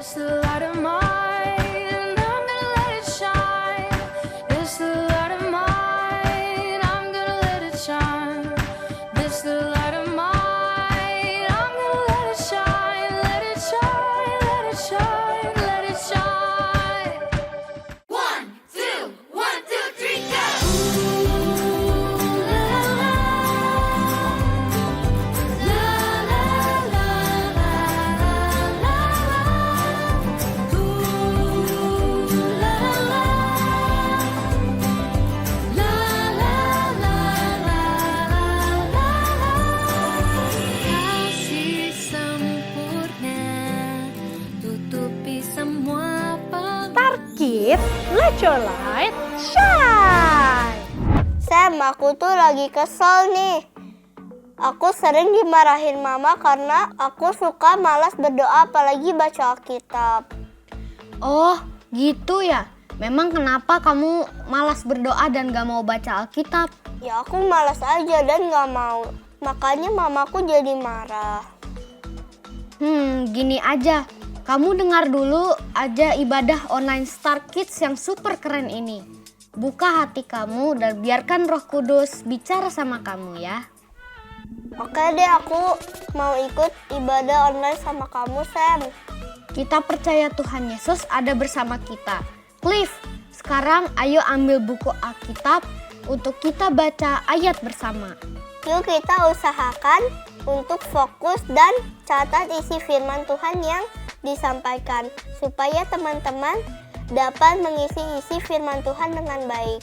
It's the light of mine, I'm gonna let it shine. It's the light of mine, I'm gonna let it shine. It's the light of mine, I'm gonna let it shine. Let it shine, let it shine, let it shine. 1, 2, 1, 2, 3, go! Kasih sempurna tutupi semua Star Kids, let your light shine. Sam, aku tuh lagi kesel nih. Aku sering dimarahin mama karena aku suka malas berdoa apalagi baca Alkitab. Oh, gitu ya. Memang kenapa kamu malas berdoa dan gak mau baca Alkitab? Ya aku malas aja dan gak mau. Makanya mamaku jadi marah. Gini aja. Kamu dengar dulu aja ibadah online Star Kids yang super keren ini. Buka hati kamu dan biarkan Roh Kudus bicara sama kamu ya. Oke deh, aku mau ikut ibadah online sama kamu, Sam. Kita percaya Tuhan Yesus ada bersama kita. Cliff, sekarang ayo ambil buku Alkitab untuk kita baca ayat bersama. Yuk kita usahakan untuk fokus dan catat isi firman Tuhan yang disampaikan supaya teman-teman dapat mengisi isi firman Tuhan dengan baik.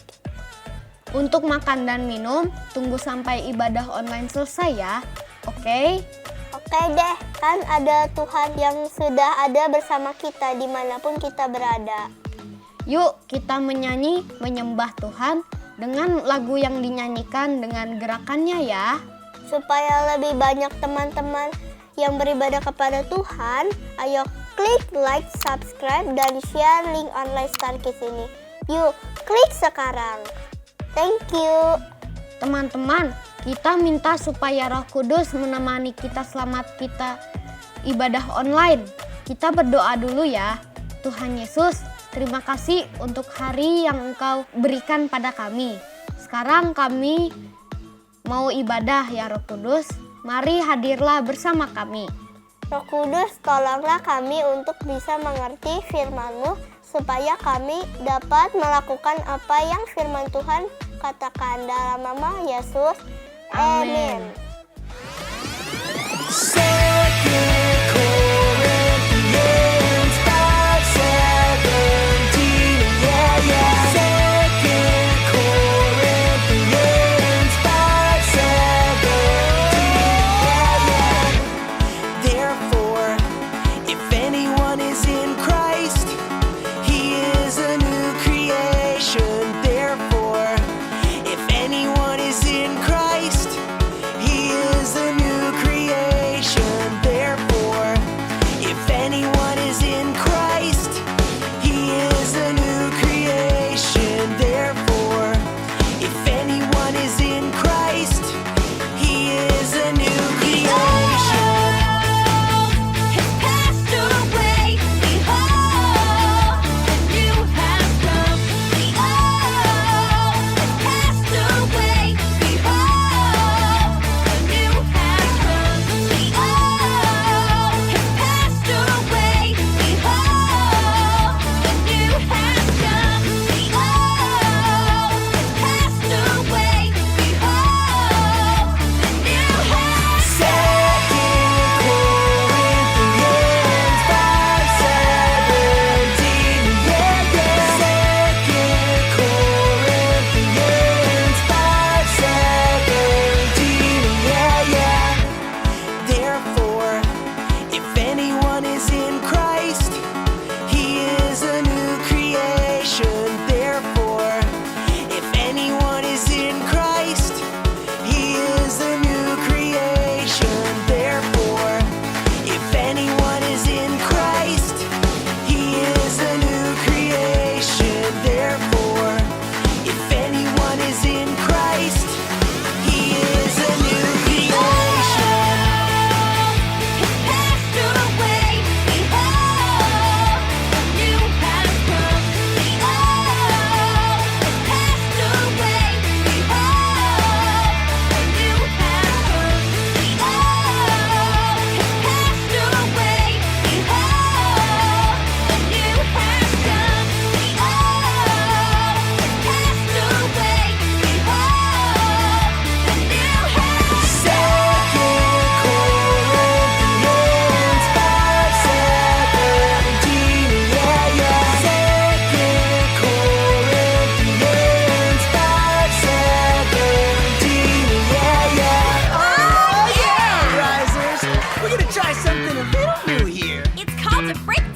Untuk makan dan minum, tunggu sampai ibadah online selesai ya. Oke? Oke deh, kan ada Tuhan yang sudah ada bersama kita dimanapun kita berada. Yuk kita menyanyi, menyembah Tuhan dengan lagu yang dinyanyikan dengan gerakannya ya. Supaya lebih banyak teman-teman yang beribadah kepada Tuhan, ayo klik like, subscribe, dan share link online Star Kids ini. Yuk, klik sekarang. Thank you. Teman-teman, kita minta supaya Roh Kudus menemani kita selama kita ibadah online. Kita berdoa dulu ya. Tuhan Yesus, terima kasih untuk hari yang Engkau berikan pada kami. Sekarang kami mau ibadah ya Roh Kudus. Mari hadirlah bersama kami. Roh Kudus, tolonglah kami untuk bisa mengerti firman-Mu supaya kami dapat melakukan apa yang firman Tuhan katakan dalam nama Yesus. Amin. Therefore, if anyone is in Christ, he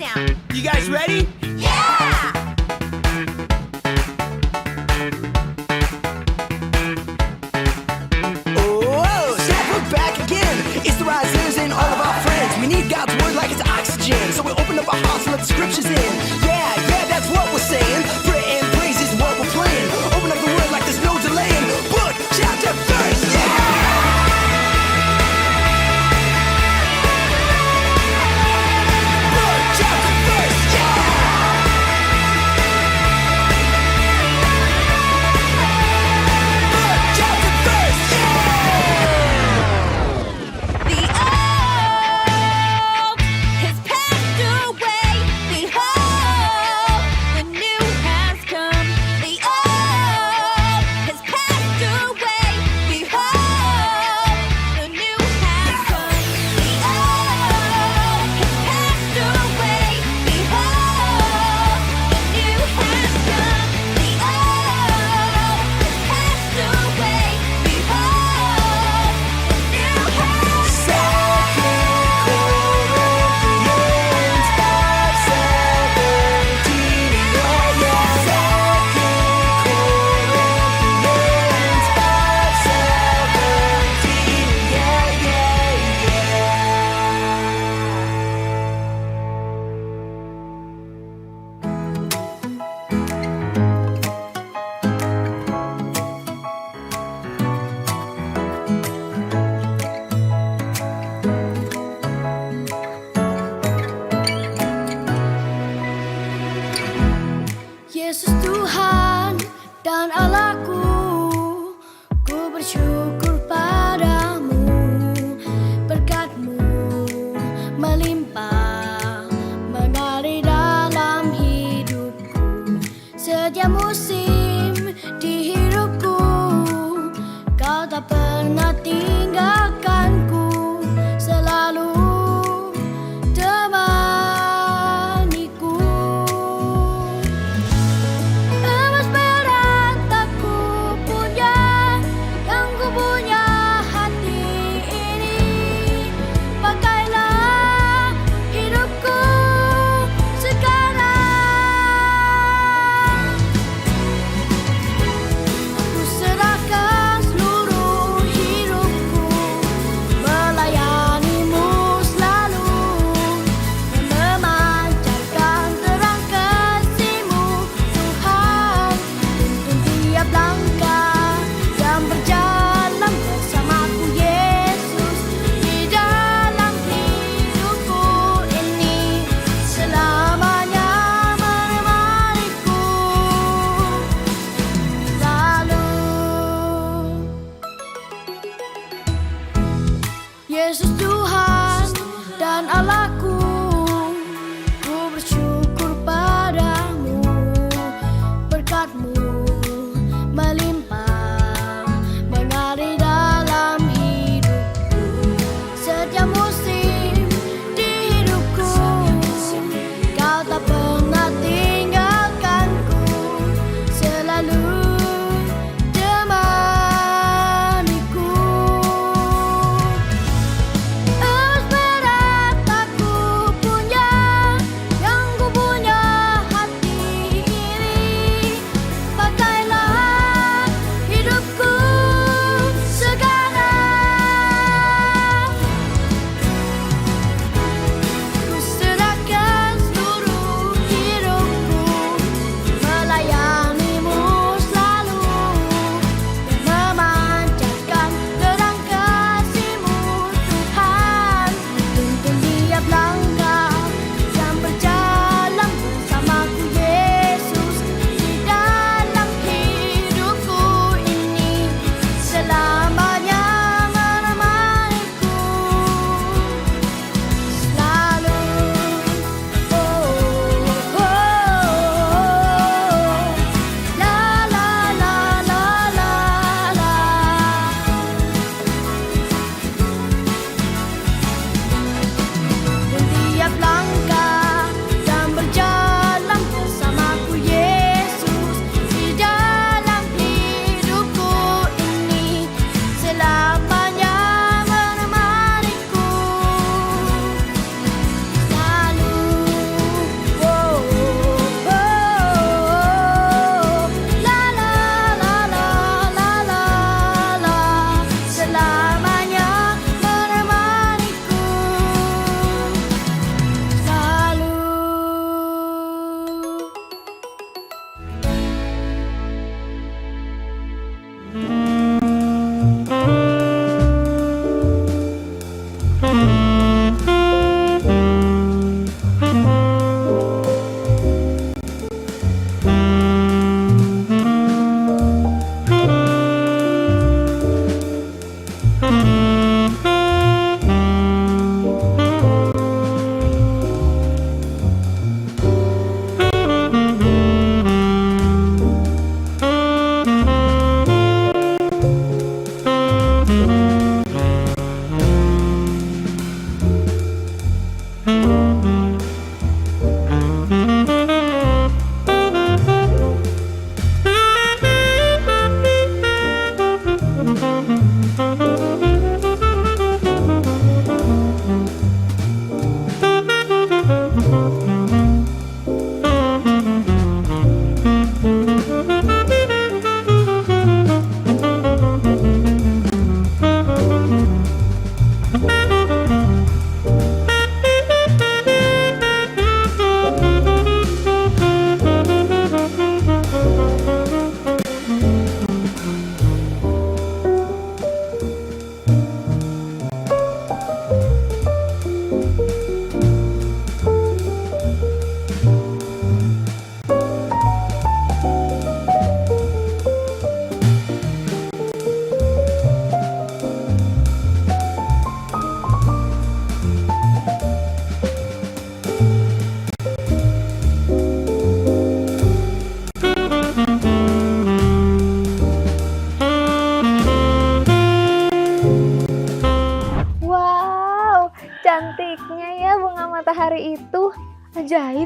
countdown. You guys ready? Yeah! Whoa, snap, we're back again. It's the risers and all of our friends. We need God's word like it's oxygen. So we open up our hearts and let the scriptures in. Yeah, that's what we're saying. Prayer and praise is what we're playing. Open up the word like there's no delaying. Book, chapter, verse, yeah! Book, chapter, verse, yeah! Book, chapter, verse, yeah! The oak has passed away. Behold,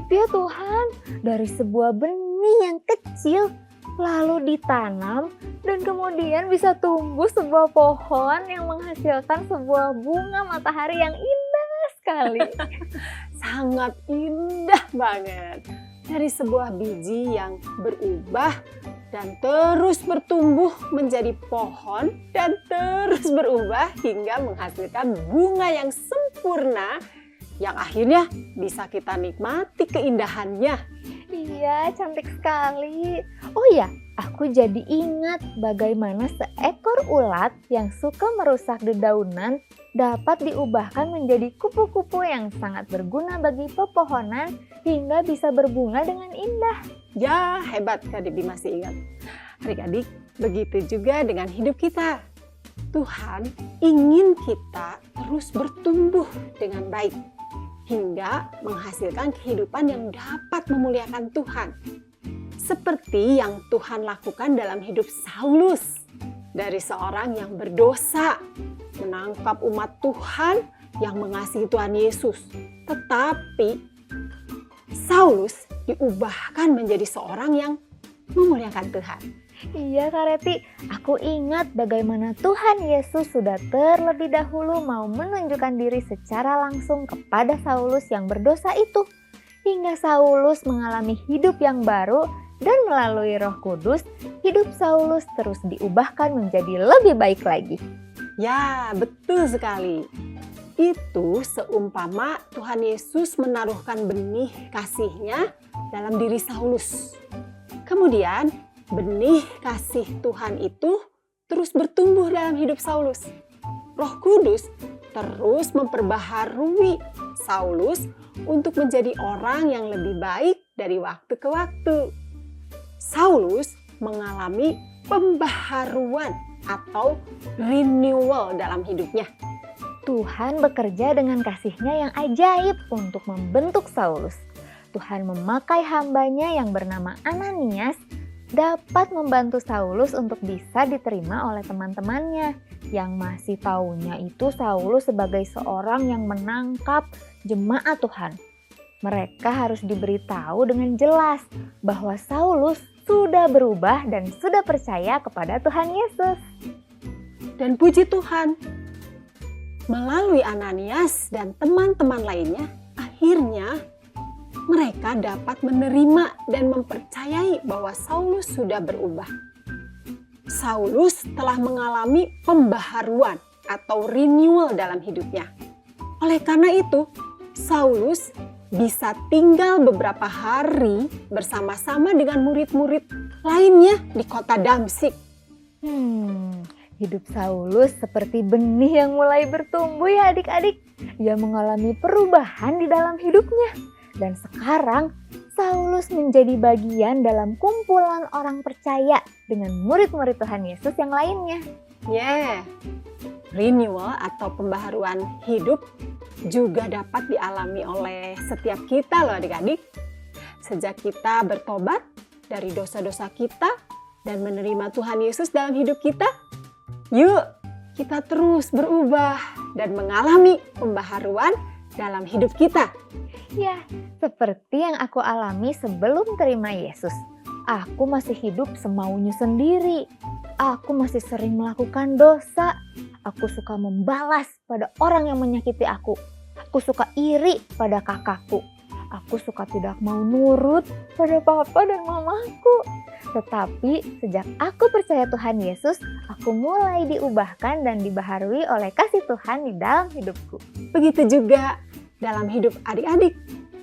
ajaib ya Tuhan. Dari sebuah benih yang kecil lalu ditanam dan kemudian bisa tumbuh sebuah pohon yang menghasilkan sebuah bunga matahari yang indah sekali. Sangat indah banget. Dari sebuah biji yang berubah dan terus bertumbuh menjadi pohon dan terus berubah hingga menghasilkan bunga yang sempurna yang akhirnya bisa kita nikmati keindahannya. Iya, cantik sekali. Oh ya, aku jadi ingat bagaimana seekor ulat yang suka merusak dedaunan dapat diubahkan menjadi kupu-kupu yang sangat berguna bagi pepohonan hingga bisa berbunga dengan indah. Ya, hebat Kak Debbie masih ingat. Adik-adik, begitu juga dengan hidup kita. Tuhan ingin kita terus bertumbuh dengan baik hingga menghasilkan kehidupan yang dapat memuliakan Tuhan. Seperti yang Tuhan lakukan dalam hidup Saulus, dari seorang yang berdosa, menangkap umat Tuhan yang mengasihi Tuhan Yesus. Tetapi Saulus diubahkan menjadi seorang yang memuliakan Tuhan. Iya Kak Reti, aku ingat bagaimana Tuhan Yesus sudah terlebih dahulu mau menunjukkan diri secara langsung kepada Saulus yang berdosa itu. Hingga Saulus mengalami hidup yang baru dan melalui Roh Kudus, hidup Saulus terus diubahkan menjadi lebih baik lagi. Ya, betul sekali. Itu seumpama Tuhan Yesus menaruhkan benih kasih-Nya dalam diri Saulus. Kemudian benih kasih Tuhan itu terus bertumbuh dalam hidup Saulus. Roh Kudus terus memperbaharui Saulus untuk menjadi orang yang lebih baik dari waktu ke waktu. Saulus mengalami pembaharuan atau renewal dalam hidupnya. Tuhan bekerja dengan kasih-Nya yang ajaib untuk membentuk Saulus. Tuhan memakai hamba-Nya yang bernama Ananias dapat membantu Saulus untuk bisa diterima oleh teman-temannya yang masih taunya itu Saulus sebagai seorang yang menangkap jemaat Tuhan. Mereka harus diberitahu dengan jelas bahwa Saulus sudah berubah dan sudah percaya kepada Tuhan Yesus. Dan puji Tuhan, melalui Ananias dan teman-teman lainnya, akhirnya mereka dapat menerima dan mempercayai bahwa Saulus sudah berubah. Saulus telah mengalami pembaharuan atau renewal dalam hidupnya. Oleh karena itu, Saulus bisa tinggal beberapa hari bersama-sama dengan murid-murid lainnya di kota Damsyik. Hidup Saulus seperti benih yang mulai bertumbuh ya adik-adik. Ia mengalami perubahan di dalam hidupnya. Dan sekarang Saulus menjadi bagian dalam kumpulan orang percaya dengan murid-murid Tuhan Yesus yang lainnya. Renewal atau pembaharuan hidup juga dapat dialami oleh setiap kita loh adik-adik. Sejak kita bertobat dari dosa-dosa kita dan menerima Tuhan Yesus dalam hidup kita, yuk kita terus berubah dan mengalami pembaharuan dalam hidup kita. Ya, seperti yang aku alami sebelum terima Yesus. Aku masih hidup semaunya sendiri. Aku masih sering melakukan dosa. Aku suka membalas pada orang yang menyakiti aku. Aku suka iri pada kakakku. Aku suka tidak mau nurut pada papa dan mamaku. Tetapi sejak aku percaya Tuhan Yesus, aku mulai diubahkan dan dibaharui oleh kasih Tuhan di dalam hidupku. Begitu juga dalam hidup adik-adik.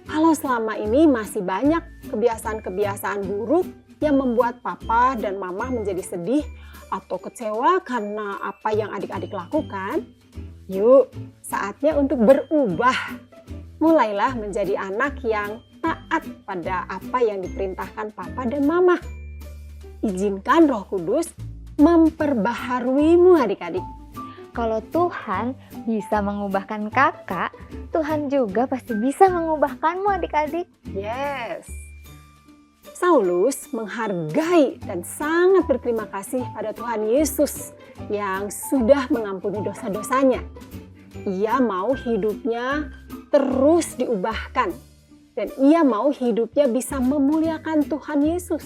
Kalau selama ini masih banyak kebiasaan-kebiasaan buruk yang membuat papa dan mama menjadi sedih atau kecewa karena apa yang adik-adik lakukan, yuk saatnya untuk berubah. Mulailah menjadi anak yang taat pada apa yang diperintahkan papa dan mama. Izinkan Roh Kudus memperbaharuimu adik-adik. Kalau Tuhan bisa mengubahkan kakak, Tuhan juga pasti bisa mengubahkanmu adik-adik. Yes. Saulus menghargai dan sangat berterima kasih pada Tuhan Yesus yang sudah mengampuni dosa-dosanya. Ia mau hidupnya terus diubahkan dan ia mau hidupnya bisa memuliakan Tuhan Yesus.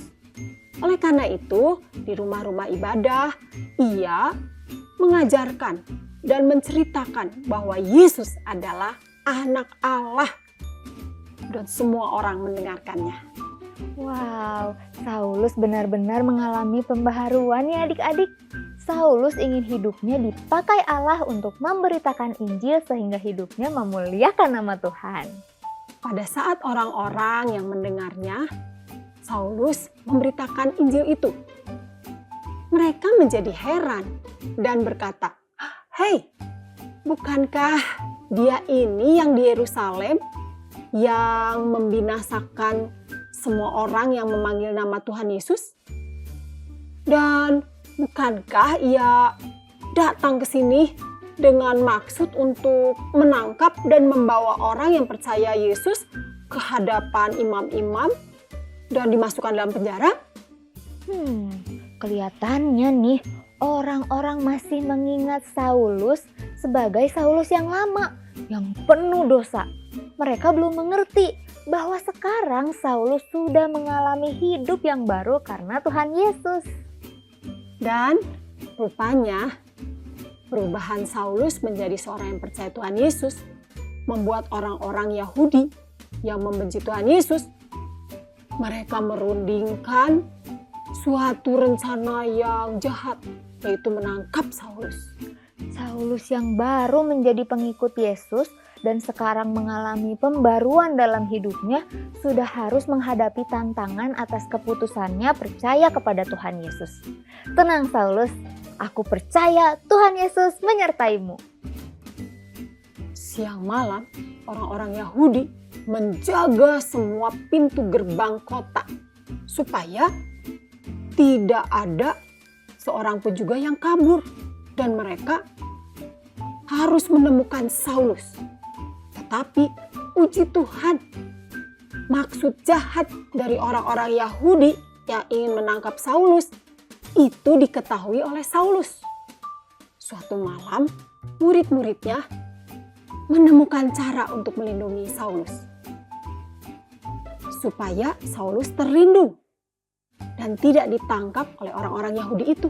Oleh karena itu, di rumah-rumah ibadah, ia mengajarkan dan menceritakan bahwa Yesus adalah anak Allah. Dan semua orang mendengarkannya. Wow, Saulus benar-benar mengalami pembaharuan ya adik-adik. Saulus ingin hidupnya dipakai Allah untuk memberitakan Injil sehingga hidupnya memuliakan nama Tuhan. Pada saat orang-orang yang mendengarnya, Saulus memberitakan Injil itu. Mereka menjadi heran dan berkata, "Hei, bukankah dia ini yang di Yerusalem yang membinasakan semua orang yang memanggil nama Tuhan Yesus? Dan bukankah ia datang ke sini dengan maksud untuk menangkap dan membawa orang yang percaya Yesus ke hadapan imam-imam dan dimasukkan dalam penjara?" Kelihatannya nih orang-orang masih mengingat Saulus sebagai Saulus yang lama, yang penuh dosa. Mereka belum mengerti bahwa sekarang Saulus sudah mengalami hidup yang baru karena Tuhan Yesus. Dan rupanya perubahan Saulus menjadi seorang yang percaya Tuhan Yesus membuat orang-orang Yahudi yang membenci Tuhan Yesus, mereka merundingkan suatu rencana yang jahat, yaitu menangkap Saulus. Saulus yang baru menjadi pengikut Yesus dan sekarang mengalami pembaruan dalam hidupnya sudah harus menghadapi tantangan atas keputusannya percaya kepada Tuhan Yesus. Tenang Saulus, aku percaya Tuhan Yesus menyertaimu. Siang malam, orang-orang Yahudi menjaga semua pintu gerbang kota supaya tidak ada seorang pun juga yang kabur dan mereka harus menemukan Saulus. Tetapi puji Tuhan, maksud jahat dari orang-orang Yahudi yang ingin menangkap Saulus itu diketahui oleh Saulus. Suatu malam, murid-muridnya menemukan cara untuk melindungi Saulus supaya Saulus terlindung dan tidak ditangkap oleh orang-orang Yahudi itu.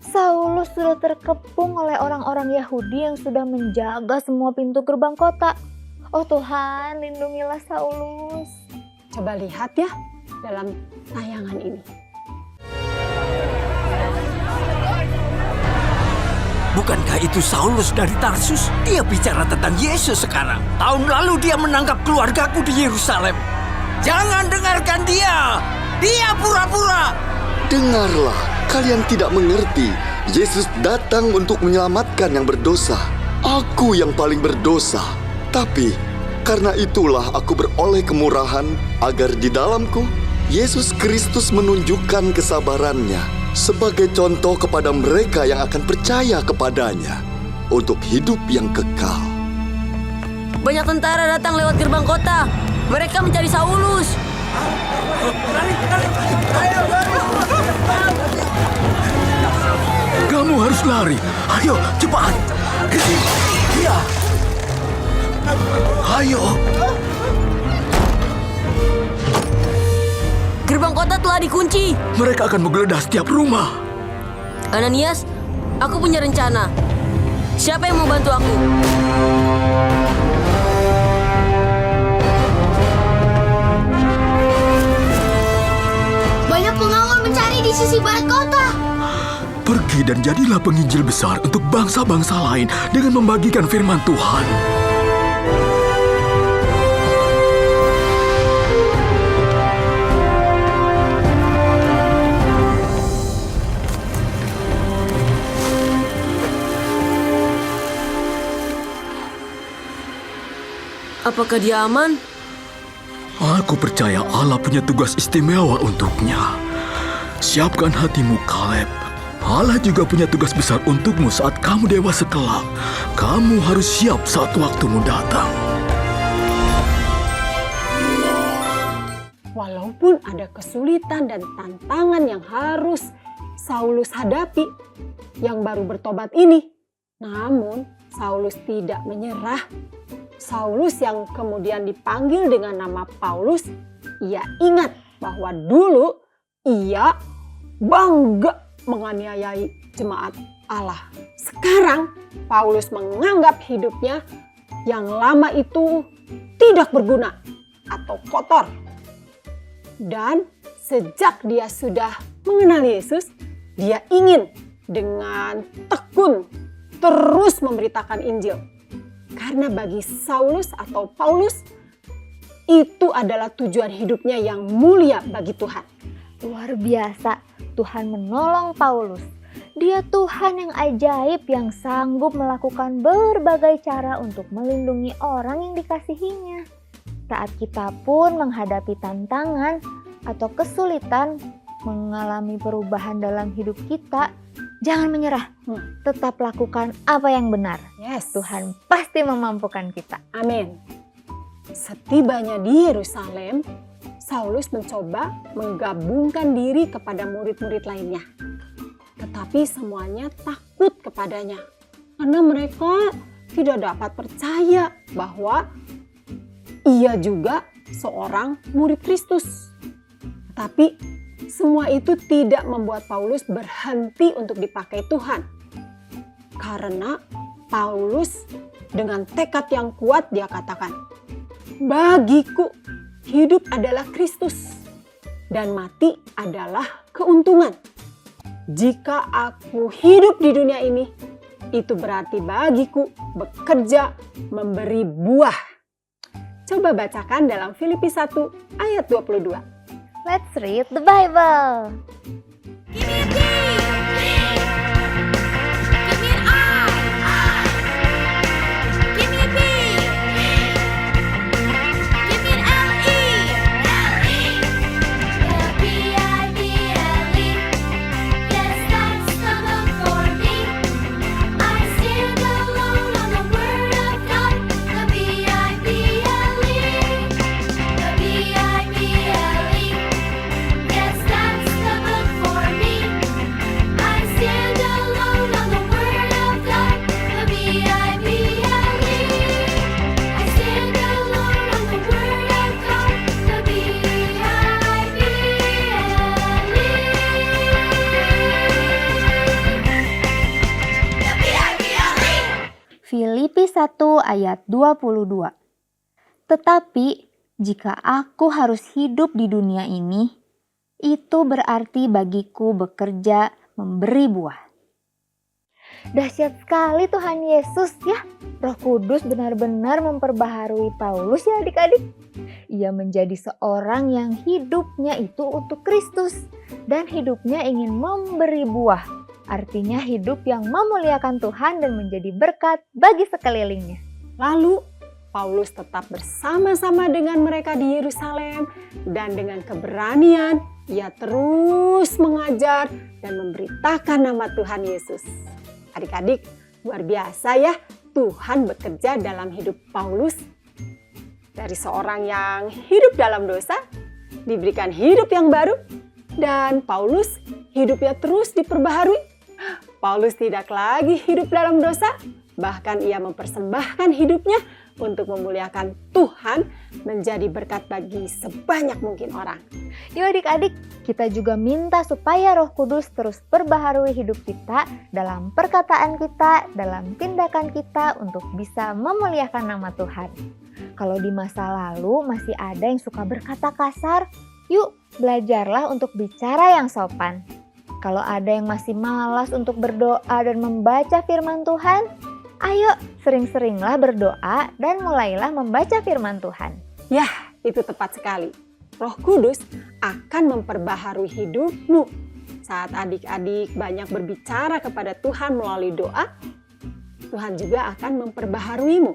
Saulus sudah terkepung oleh orang-orang Yahudi yang sudah menjaga semua pintu gerbang kota. Oh Tuhan, lindungilah Saulus. Coba lihat ya dalam tayangan ini. Bukankah itu Saulus dari Tarsus? Dia bicara tentang Yesus sekarang. Tahun lalu dia menangkap keluargaku di Yerusalem. Jangan dengarkan dia. Dia pura-pura. Dengarlah, kalian tidak mengerti. Yesus datang untuk menyelamatkan yang berdosa. Aku yang paling berdosa. Tapi karena itulah aku beroleh kemurahan agar di dalamku Yesus Kristus menunjukkan kesabarannya sebagai contoh kepada mereka yang akan percaya kepadanya untuk hidup yang kekal. Banyak tentara datang lewat gerbang kota. Mereka mencari Saulus. Kamu harus lari. Ayo, cepat. Ke sini. Iya. Ayo. Gerbang kota telah dikunci. Mereka akan menggeledah setiap rumah. Ananias, aku punya rencana. Siapa yang mau bantu aku? Banyak pengawal mencari di sisi barat kota. Pergi dan jadilah penginjil besar untuk bangsa-bangsa lain dengan membagikan firman Tuhan. Apakah dia aman? Aku percaya Allah punya tugas istimewa untuknya. Siapkan hatimu, Kaleb. Allah juga punya tugas besar untukmu saat kamu dewasa kelak. Kamu harus siap saat waktumu datang. Walaupun ada kesulitan dan tantangan yang harus Saulus hadapi yang baru bertobat ini, namun Saulus tidak menyerah. Saulus yang kemudian dipanggil dengan nama Paulus, ia ingat bahwa dulu ia bangga menganiayai jemaat Allah. Sekarang Paulus menganggap hidupnya yang lama itu tidak berguna atau kotor. Dan sejak dia sudah mengenal Yesus, dia ingin dengan tekun terus memberitakan Injil. Karena bagi Saulus atau Paulus, itu adalah tujuan hidupnya yang mulia bagi Tuhan. Luar biasa, Tuhan menolong Paulus. Dia Tuhan yang ajaib yang sanggup melakukan berbagai cara untuk melindungi orang yang dikasihinya. Saat kita pun menghadapi tantangan atau kesulitan, mengalami perubahan dalam hidup kita, jangan menyerah. Tetap lakukan apa yang benar. Yes. Tuhan pasti memampukan kita. Amin. Setibanya di Yerusalem, Saulus mencoba menggabungkan diri kepada murid-murid lainnya. Tetapi semuanya takut kepadanya. Karena mereka tidak dapat percaya bahwa ia juga seorang murid Kristus. Tapi semua itu tidak membuat Paulus berhenti untuk dipakai Tuhan. Karena Paulus dengan tekad yang kuat dia katakan, "Bagiku hidup adalah Kristus dan mati adalah keuntungan. Jika aku hidup di dunia ini, itu berarti bagiku bekerja memberi buah." Coba bacakan dalam Filipi 1 ayat 22. Let's read the Bible. Filipi 1 ayat 22. Tetapi jika aku harus hidup di dunia ini, itu berarti bagiku bekerja memberi buah. Dahsyat sekali Tuhan Yesus ya. Roh Kudus benar-benar memperbaharui Paulus ya adik-adik. Ia menjadi seorang yang hidupnya itu untuk Kristus dan hidupnya ingin memberi buah. Artinya hidup yang memuliakan Tuhan dan menjadi berkat bagi sekelilingnya. Lalu Paulus tetap bersama-sama dengan mereka di Yerusalem dan dengan keberanian ia terus mengajar dan memberitakan nama Tuhan Yesus. Adik-adik, luar biasa ya Tuhan bekerja dalam hidup Paulus. Dari seorang yang hidup dalam dosa, diberikan hidup yang baru, dan Paulus hidupnya terus diperbaharui. Paulus tidak lagi hidup dalam dosa, bahkan ia mempersembahkan hidupnya untuk memuliakan Tuhan, menjadi berkat bagi sebanyak mungkin orang. Yuk adik-adik, kita juga minta supaya Roh Kudus terus perbaharui hidup kita dalam perkataan kita, dalam tindakan kita untuk bisa memuliakan nama Tuhan. Kalau di masa lalu masih ada yang suka berkata kasar, yuk belajarlah untuk bicara yang sopan. Kalau ada yang masih malas untuk berdoa dan membaca firman Tuhan, ayo sering-seringlah berdoa dan mulailah membaca firman Tuhan. Yah, itu tepat sekali. Roh Kudus akan memperbaharui hidupmu. Saat adik-adik banyak berbicara kepada Tuhan melalui doa, Tuhan juga akan memperbaharuimu.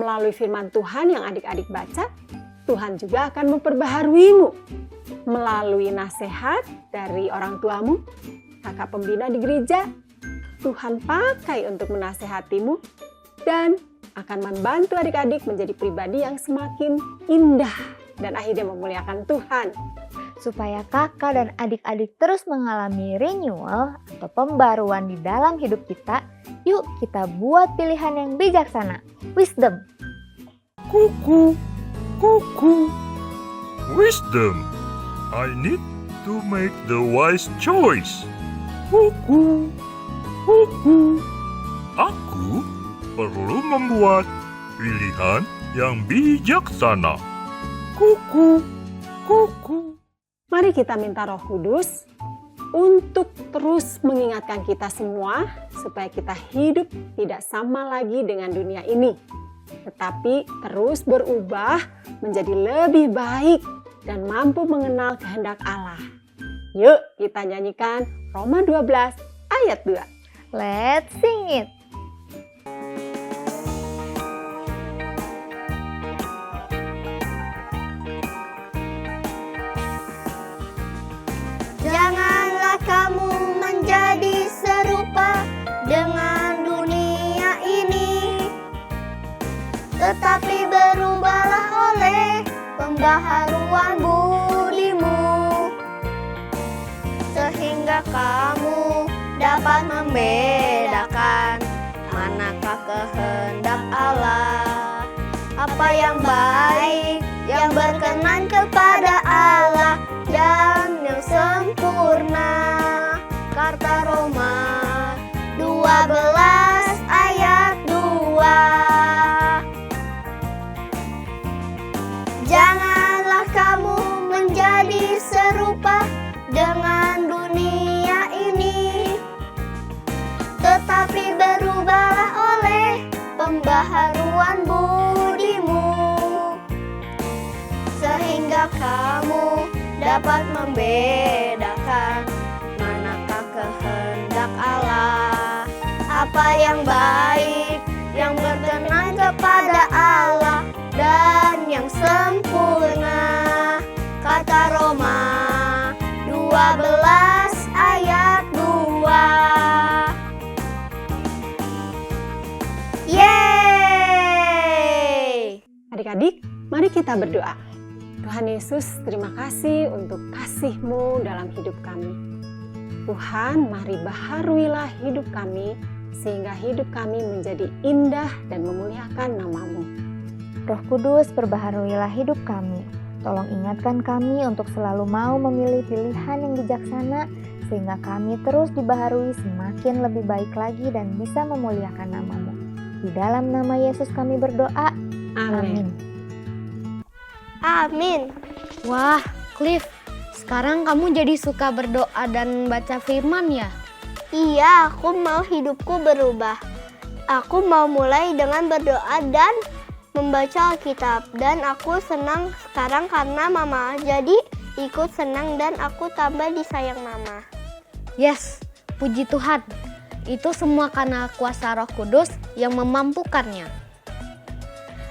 Melalui firman Tuhan yang adik-adik baca, Tuhan juga akan memperbaharuimu. Melalui nasihat dari orang tuamu, kakak pembina di gereja, Tuhan pakai untuk menasehatimu dan akan membantu adik-adik menjadi pribadi yang semakin indah dan akhirnya memuliakan Tuhan. Supaya kakak dan adik-adik terus mengalami renewal atau pembaruan di dalam hidup kita, yuk kita buat pilihan yang bijaksana, wisdom. Cuckoo, cuckoo. Wisdom. I need to make the wise choice. Cuckoo, cuckoo. Aku perlu membuat pilihan yang bijaksana. Cuckoo, cuckoo. Mari kita minta Roh Kudus untuk terus mengingatkan kita semua supaya kita hidup tidak sama lagi dengan dunia ini, tetapi terus berubah menjadi lebih baik dan mampu mengenal kehendak Allah. Yuk kita nyanyikan Roma 12 ayat 2. Let's sing it. Janganlah kamu menjadi serupa dengan dunia ini, tetapi berubahlah oleh pembaharuan budimu, sehingga kamu dapat membedakan manakah kehendak Allah, apa yang baik, yang berkenan kepada Allah, dan yang sempurna. Kata Roma 12 ayat 2. Janganlah kamu menjadi serupa dengan dunia ini, tetapi berubahlah oleh pembaharuan budimu, sehingga kamu dapat membedakan manakah kehendak Allah, apa yang baik, yang berkenan kepada Allah, dan yang sempurna. Kata Roma 12 ayat 2. Yeay! Adik-adik, mari kita berdoa. Tuhan Yesus, terima kasih untuk kasih-Mu dalam hidup kami. Tuhan, mari baharuilah hidup kami, sehingga hidup kami menjadi indah dan memuliakan nama-Mu. Roh Kudus, perbaharuilah hidup kami. Tolong ingatkan kami untuk selalu mau memilih pilihan yang bijaksana, sehingga kami terus dibaharui semakin lebih baik lagi dan bisa memuliakan nama-Mu. Di dalam nama Yesus kami berdoa. Amin. Amin. Wah, Cliff, sekarang kamu jadi suka berdoa dan baca firman ya? Iya, aku mau hidupku berubah. Aku mau mulai dengan berdoa dan membaca Alkitab. Dan aku senang sekarang karena Mama jadi ikut senang dan aku tambah disayang Mama. Yes, puji Tuhan. Itu semua karena kuasa Roh Kudus yang memampukannya.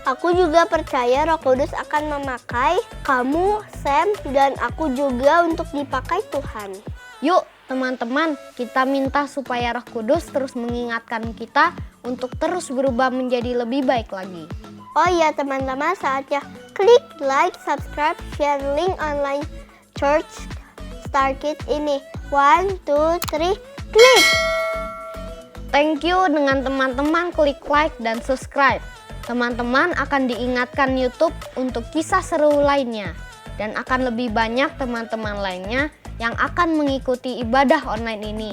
Aku juga percaya Roh Kudus akan memakai kamu, Sam, dan aku juga untuk dipakai Tuhan. Yuk teman-teman, kita minta supaya Roh Kudus terus mengingatkan kita untuk terus berubah menjadi lebih baik lagi. Oh iya teman-teman, saatnya klik like, subscribe, share link online Church Star Kids ini. 1, 2, 3, klik! Thank you dengan teman-teman klik like dan subscribe. Teman-teman akan diingatkan YouTube untuk kisah seru lainnya. Dan akan lebih banyak teman-teman lainnya yang akan mengikuti ibadah online ini.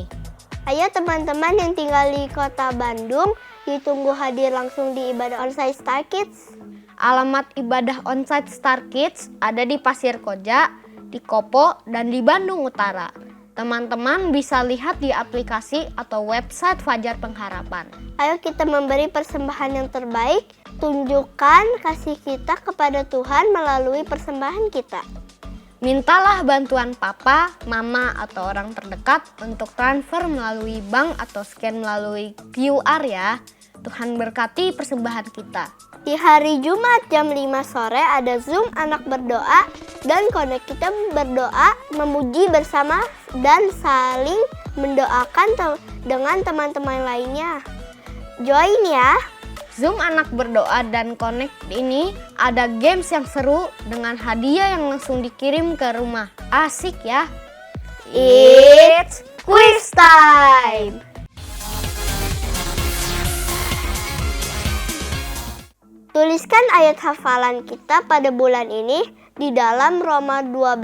Ayo teman-teman yang tinggal di kota Bandung, ditunggu hadir langsung di ibadah onsite Star Kids. Alamat ibadah onsite Star Kids ada di Pasir Koja, di Kopo, dan di Bandung Utara. Teman-teman bisa lihat di aplikasi atau website Fajar Pengharapan. Ayo kita memberi persembahan yang terbaik, tunjukkan kasih kita kepada Tuhan melalui persembahan kita. Mintalah bantuan papa, mama, atau orang terdekat untuk transfer melalui bank atau scan melalui QR ya. Tuhan berkati persembahan kita. Di hari Jumat jam 5 sore ada Zoom anak berdoa dan connect kita berdoa, memuji bersama dan saling mendoakan dengan teman-teman lainnya. Join ya. Zoom anak berdoa dan connect ini ada games yang seru dengan hadiah yang langsung dikirim ke rumah. Asik ya. It's quiz time. Tuliskan ayat hafalan kita pada bulan ini di dalam Roma 12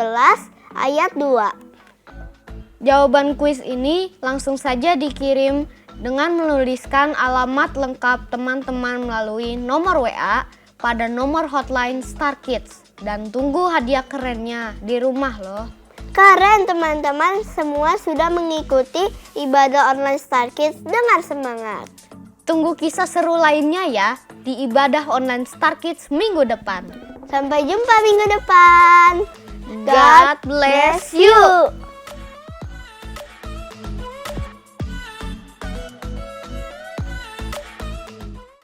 ayat 2. Jawaban kuis ini langsung saja dikirim dengan menuliskan alamat lengkap teman-teman melalui nomor WA pada nomor hotline Star Kids. Dan tunggu hadiah kerennya di rumah loh. Keren teman-teman, semua sudah mengikuti ibadah online Star Kids dengan semangat. Tunggu kisah seru lainnya ya di ibadah online Star Kids minggu depan. Sampai jumpa minggu depan. God bless you.